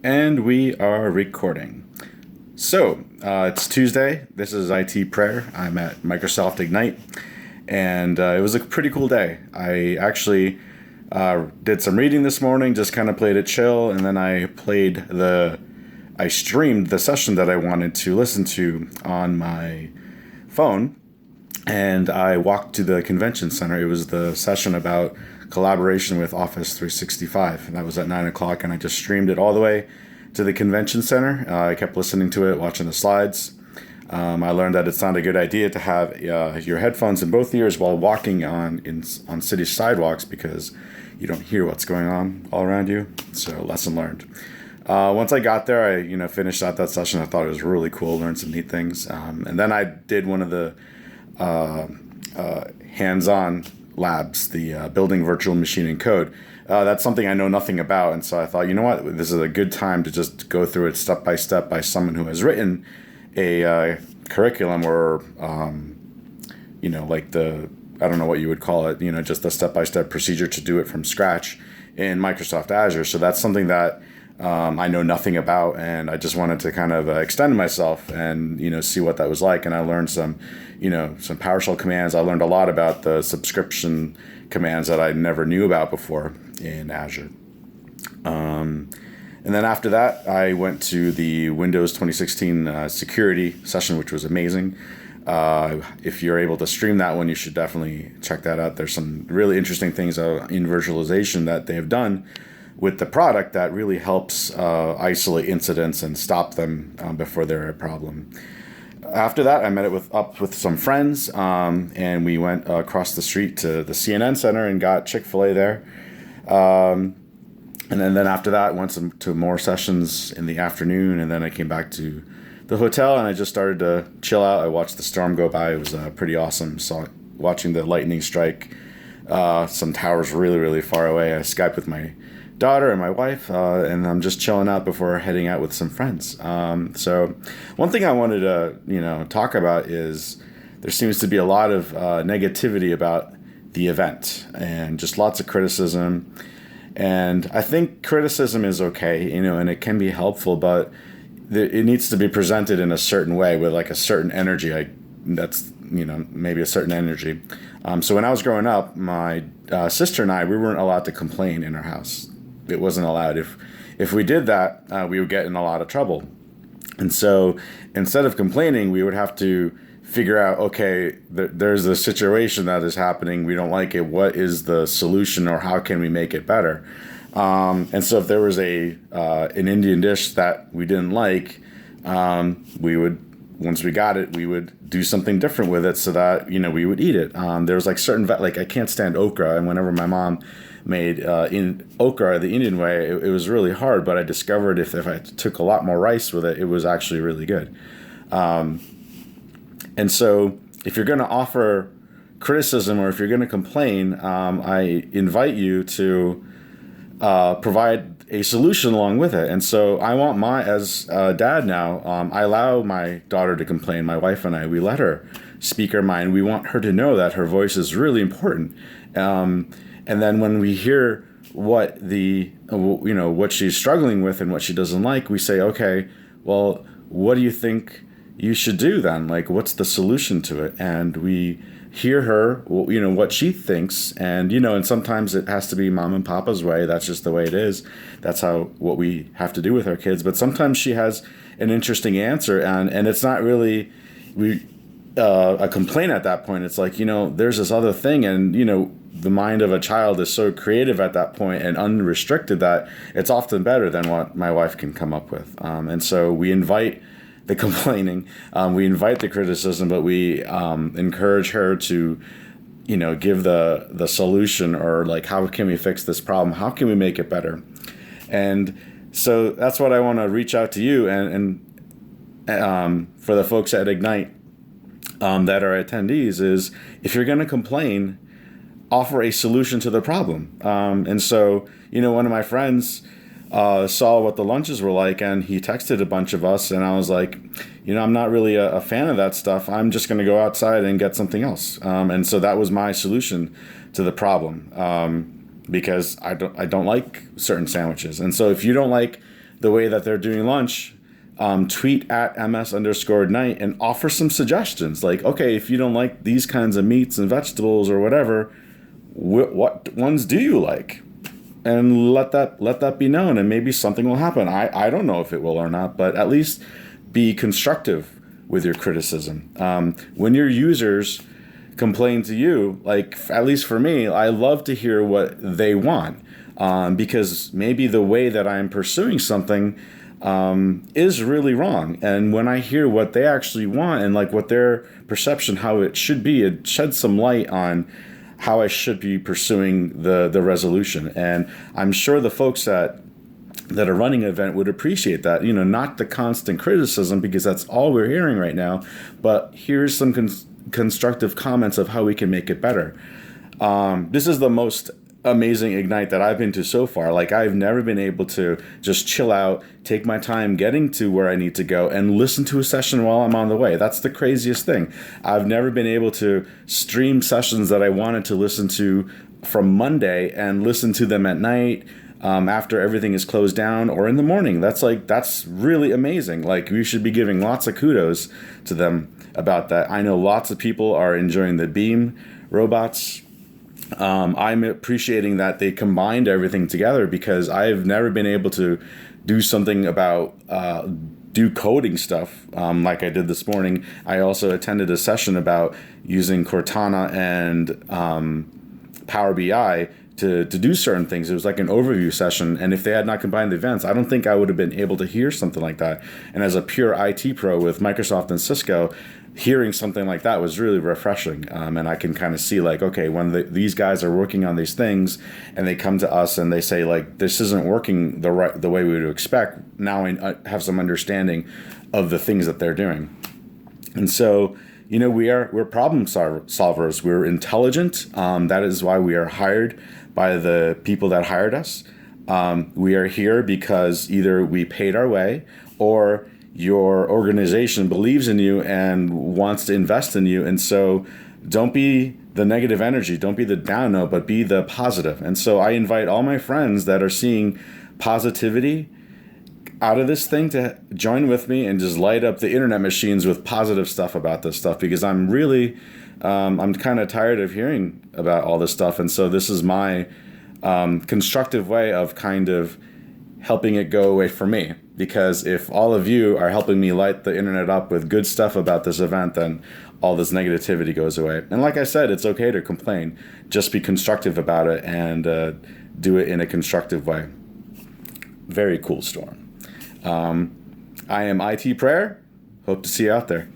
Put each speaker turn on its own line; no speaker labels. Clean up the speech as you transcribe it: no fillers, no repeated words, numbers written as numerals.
And we are recording. It's Tuesday. This is IT Prayer. I'm at Microsoft Ignite, and it was a pretty cool day. I actually did some reading this morning, just kind of played it chill, and then I streamed the session that I wanted to listen to on my phone, and I walked to the convention center. It was the session about collaboration with Office 365, and that was at 9 o'clock. And I just streamed it all the way to the convention center. I kept listening to it, watching the slides. I learned that it's not a good idea to have your headphones in both ears while walking on city sidewalks because you don't hear what's going on all around you. So lesson learned. Once I got there, I finished out that session. I thought it was really cool, learned some neat things, and then I did one of the hands-on labs, the building virtual machine and code. That's something I know nothing about, and so I thought, you know what, this is a good time to just go through it step by step by someone who has written a curriculum or, like I don't know what you would call it, just a step by step procedure to do it from scratch in Microsoft Azure. So that's something that I know nothing about, and I just wanted to kind of extend myself and see what that was like. And I learned some PowerShell commands. I learned a lot about the subscription commands that I never knew about before in Azure. And then after that, I went to the Windows 2016 security session, which was amazing. If you're able to stream that one, you should definitely check that out. There's some really interesting things in virtualization that they have done with the product that really helps isolate incidents and stop them before they're a problem. After that, I met up with some friends, and we went across the street to the CNN Center and got Chick-fil-A there. And then after that, went to more sessions in the afternoon, and then I came back to the hotel, and I just started to chill out. I watched the storm go by. It was pretty awesome. Watching the lightning strike some towers really, really far away. I Skyped with my daughter and my wife, and I'm just chilling out before heading out with some friends. So one thing I wanted to talk about is there seems to be a lot of negativity about the event and just lots of criticism. And I think criticism is okay, and it can be helpful, but it needs to be presented in a certain way with like a certain energy. That's maybe a certain energy. So when I was growing up, my sister and I, we weren't allowed to complain in our house. It wasn't allowed. If we did that, we would get in a lot of trouble. And so instead of complaining, we would have to figure out, okay, there's a situation that is happening. We don't like it. What is the solution, or how can we make it better? And so if there was an Indian dish that we didn't like, we would, once we got it, we would do something different with it so that, we would eat it. There was like certain, like I can't stand okra. And whenever my mom made in okra the Indian way, it was really hard, but I discovered if I took a lot more rice with it, it was actually really good. And so if you're going to offer criticism or if you're going to complain, I invite you to provide a solution along with it. And so I want as a dad now, I allow my daughter to complain. My wife and I, we let her speak her mind. We want her to know that her voice is really important. And then when we hear what what she's struggling with and what she doesn't like, we say, okay, well, what do you think you should do then? Like, what's the solution to it? And we hear her, what she thinks. And, and sometimes it has to be mom and papa's way. That's just the way it is. That's what we have to do with our kids. But sometimes she has an interesting answer, and it's not really a complaint at that point. It's like, there's this other thing, and, the mind of a child is so creative at that point and unrestricted that it's often better than what my wife can come up with. And so we invite the complaining, we invite the criticism, but we encourage her to, give the solution, or like, how can we fix this problem? How can we make it better? And so that's what I want to reach out to you and for the folks at Ignite that are attendees is, if you're going to complain, offer a solution to the problem. And so, one of my friends saw what the lunches were like, and he texted a bunch of us, and I was like, I'm not really a fan of that stuff. I'm just going to go outside and get something else. And so that was my solution to the problem, because I don't like certain sandwiches. And so if you don't like the way that they're doing lunch, tweet at ms_ignite and offer some suggestions. Like, okay, if you don't like these kinds of meats and vegetables or whatever, what ones do you like? And let that be known, and maybe something will happen. I don't know if it will or not, but at least be constructive with your criticism. When your users complain to you, like, at least for me, I love to hear what they want, because maybe the way that I'm pursuing something is really wrong. And when I hear what they actually want and like what their perception, how it should be, it sheds some light on how I should be pursuing the resolution. And I'm sure the folks that are running an event would appreciate that, not the constant criticism, because that's all we're hearing right now, but here's some constructive comments of how we can make it better. This is the most amazing Ignite that I've been to so far. Like, I've never been able to just chill out, take my time getting to where I need to go, and listen to a session while I'm on the way. That's the craziest thing. I've never been able to stream sessions that I wanted to listen to from Monday and listen to them at night, after everything is closed down, or in the morning. That's really amazing. Like, we should be giving lots of kudos to them about that. I know lots of people are enjoying the Beam robots. I'm appreciating that they combined everything together, because I've never been able to do something about do coding stuff like I did this morning. I also attended a session about using Cortana and Power BI to do certain things. It was like an overview session, and if they had not combined the events, I don't think I would have been able to hear something like that. And as a pure IT pro with Microsoft and Cisco, hearing something like that was really refreshing. And I can kind of see, like, okay, when these guys are working on these things and they come to us and they say, like, this isn't working the way we would expect, now I have some understanding of the things that they're doing. And so, we're problem solvers. We're intelligent. That is why we are hired by the people that hired us. We are here because either we paid our way, or your organization believes in you and wants to invest in you. And so don't be the negative energy, don't be the down note, but be the positive. And so I invite all my friends that are seeing positivity out of this thing to join with me and just light up the internet machines with positive stuff about this stuff, because I'm really, I'm kind of tired of hearing about all this stuff. And so this is my constructive way of kind of helping it go away for me. Because if all of you are helping me light the internet up with good stuff about this event, then all this negativity goes away. And like I said, it's okay to complain. Just be constructive about it and do it in a constructive way. Very cool, Storm. I am IT Prayer. Hope to see you out there.